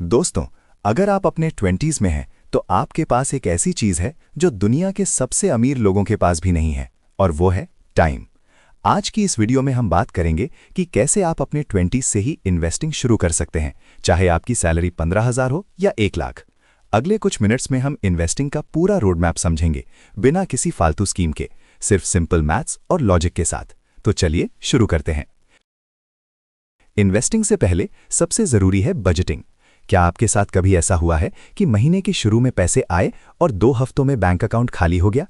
दोस्तों, अगर आप अपने 20s में हैं तो आपके पास एक ऐसी चीज है जो दुनिया के सबसे अमीर लोगों के पास भी नहीं है, और वो है टाइम। आज की इस वीडियो में हम बात करेंगे कि कैसे आप अपने 20s से ही इन्वेस्टिंग शुरू कर सकते हैं, चाहे आपकी सैलरी 15,000 हो या 1 लाख। अगले कुछ मिनट्स में हम इन्वेस्टिंग का पूरा रोड मैप समझेंगे, बिना किसी फालतू स्कीम के, सिर्फ सिंपल मैथ्स और लॉजिक के साथ। तो चलिए शुरू करते हैं। इन्वेस्टिंग से पहले सबसे जरूरी है बजटिंग। क्या आपके साथ कभी ऐसा हुआ है कि महीने के शुरू में पैसे आए और 2 हफ्तों में बैंक अकाउंट खाली हो गया?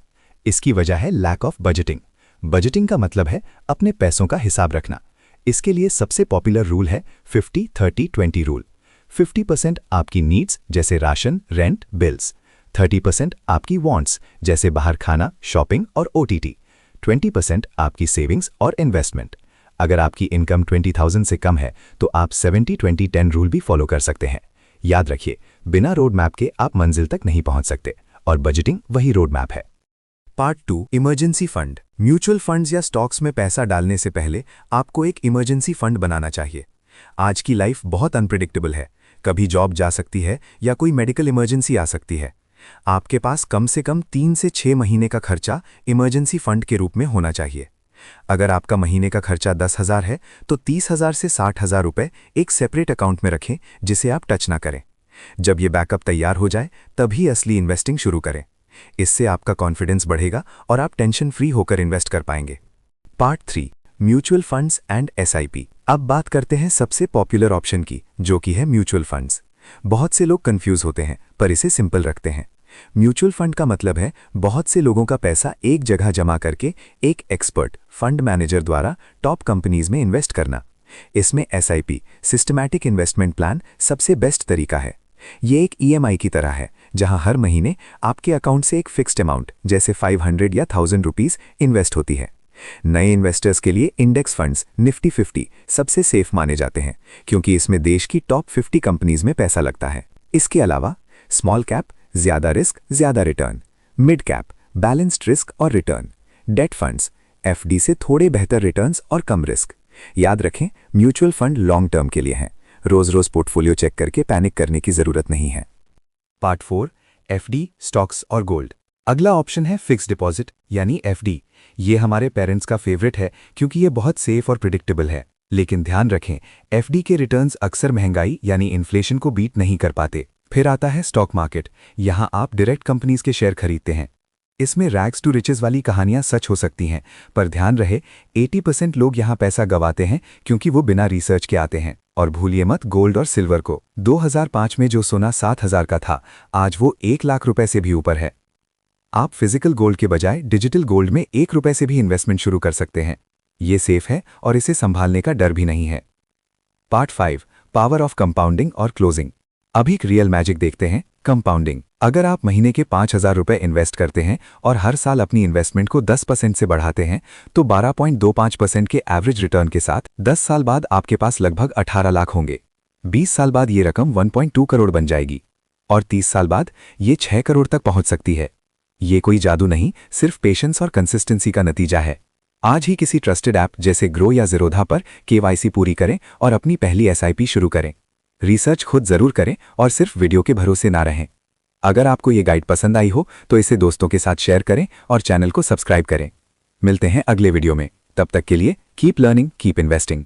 इसकी वजह है लैक ऑफ बजटिंग। बजटिंग का मतलब है अपने पैसों का हिसाब रखना। इसके लिए सबसे पॉपुलर रूल है 50-30-20 रूल। 50% आपकी नीड्स जैसे राशन, रेंट, बिल्स। 30% आपकी वांट्स जैसे बाहर खाना, शॉपिंग और ओटीटी। 20% आपकी सेविंग्स और इन्वेस्टमेंट। अगर आपकी इनकम 20,000 से कम है तो आप 70-20-10 रूल भी फॉलो कर सकते हैं। याद रखिए, बिना रोड मैप के आप मंजिल तक नहीं पहुंच सकते, और बजटिंग वही रोड मैप है। Part 2, emergency fund. Mutual funds या स्टॉक्स में पैसा डालने से पहले आपको एक इमरजेंसी फंड बनाना चाहिए। आज की लाइफ बहुत अनप्रिडिक्टेबल है। कभी जॉब जा सकती है या कोई मेडिकल इमरजेंसी आ सकती है। आपके पास कम से कम 3 से 6 महीने का खर्चा इमरजेंसी फंड के रूप में होना चाहिए। अगर आपका महीने का खर्चा 10,000 है तो 30,000 से 60,000 रुपए एक सेपरेट अकाउंट में रखें, जिसे आप टच ना करें। जब ये बैकअप तैयार हो जाए तभी असली इन्वेस्टिंग शुरू करें। इससे आपका कॉन्फिडेंस बढ़ेगा और आप टेंशन फ्री होकर इन्वेस्ट कर पाएंगे। Part 3, mutual funds and SIP. अब बात करते हैं सबसे पॉपुलर ऑप्शन की, जो कि है म्यूचुअल फंड्स। बहुत से लोग कंफ्यूज होते हैं, पर इसे सिंपल रखते हैं। म्यूचुअल फंड का मतलब है बहुत से लोगों का पैसा एक जगह जमा करके एक एक्सपर्ट फंड मैनेजर द्वारा टॉप कंपनीज में इन्वेस्ट करना। इसमें एसआईपी, सिस्टमैटिक इन्वेस्टमेंट प्लान, सबसे बेस्ट तरीका है। ये एक ईएमआई की तरह है, जहां हर महीने आपके अकाउंट से एक फिक्स्ड अमाउंट जैसे 500 या 1000 रुपीज इन्वेस्ट होती है। नए इन्वेस्टर्स के लिए इंडेक्स फंड्स निफ्टी 50 सबसे सेफ माने जाते हैं, क्योंकि इसमें देश की टॉप 50 कंपनीज में पैसा लगता है। इसके अलावा स्मॉल कैप, ज्यादा रिस्क ज्यादा return, mid cap, balanced risk और रिटर्न, डेट फंड्स, एफडी से थोड़े बेहतर रिटर्न्स और कम रिस्क। याद रखें, म्यूचुअल फंड लॉन्ग टर्म के लिए हैं। रोज रोज पोर्टफोलियो चेक करके पैनिक करने की जरूरत नहीं है। पार्ट 4, एफडी, स्टॉक्स और गोल्ड। अगला ऑप्शन है फिक्स डिपॉजिट यानी एफडी। ये हमारे पेरेंट्स का फेवरेट है क्योंकि ये बहुत सेफ और प्रिडिक्टेबल है। लेकिन ध्यान रखें, एफडी के रिटर्न्स अक्सर महंगाई यानी इन्फ्लेशन को बीट नहीं कर पाते। फिर आता है स्टॉक मार्केट। यहाँ आप डायरेक्ट कंपनीज के शेयर खरीदते हैं। इसमें रैग्स टू रिचेस वाली कहानियां सच हो सकती हैं, पर ध्यान रहे 80% लोग यहाँ पैसा गंवाते हैं क्योंकि वो बिना रिसर्च के आते हैं। और भूलिए मत गोल्ड और सिल्वर को। 2005 में जो सोना 7,000 का था, आज वो 1 लाख रुपए से भी ऊपर है। आप फिजिकल गोल्ड के बजाय डिजिटल गोल्ड में 1 रुपए से भी इन्वेस्टमेंट शुरू कर सकते हैं। ये सेफ है और इसे संभालने का डर भी नहीं है। पार्ट 5, पावर ऑफ कंपाउंडिंग और क्लोजिंग। अभी एक रियल मैजिक देखते हैं, कंपाउंडिंग। अगर आप महीने के 5,000 रुपए इन्वेस्ट करते हैं और हर साल अपनी इन्वेस्टमेंट को 10% से बढ़ाते हैं, तो 12.25% के एवरेज रिटर्न के साथ 10 साल बाद आपके पास लगभग 18 लाख होंगे। 20 साल बाद ये रकम 1.2 करोड़ बन जाएगी और 30 साल बाद ये 6 करोड़ तक पहुंच सकती है। ये कोई जादू नहीं, सिर्फ पेशेंस और कंसिस्टेंसी का नतीजा है। आज ही किसी ट्रस्टेड ऐप जैसे ग्रो या ज़ीरोधा पर केवाईसी पूरी करें और अपनी पहली एसआईपी शुरू करें। रिसर्च खुद जरूर करें और सिर्फ वीडियो के भरोसे ना रहें। अगर आपको ये गाइड पसंद आई हो तो इसे दोस्तों के साथ शेयर करें और चैनल को सब्सक्राइब करें। मिलते हैं अगले वीडियो में। तब तक के लिए कीप लर्निंग, कीप इन्वेस्टिंग।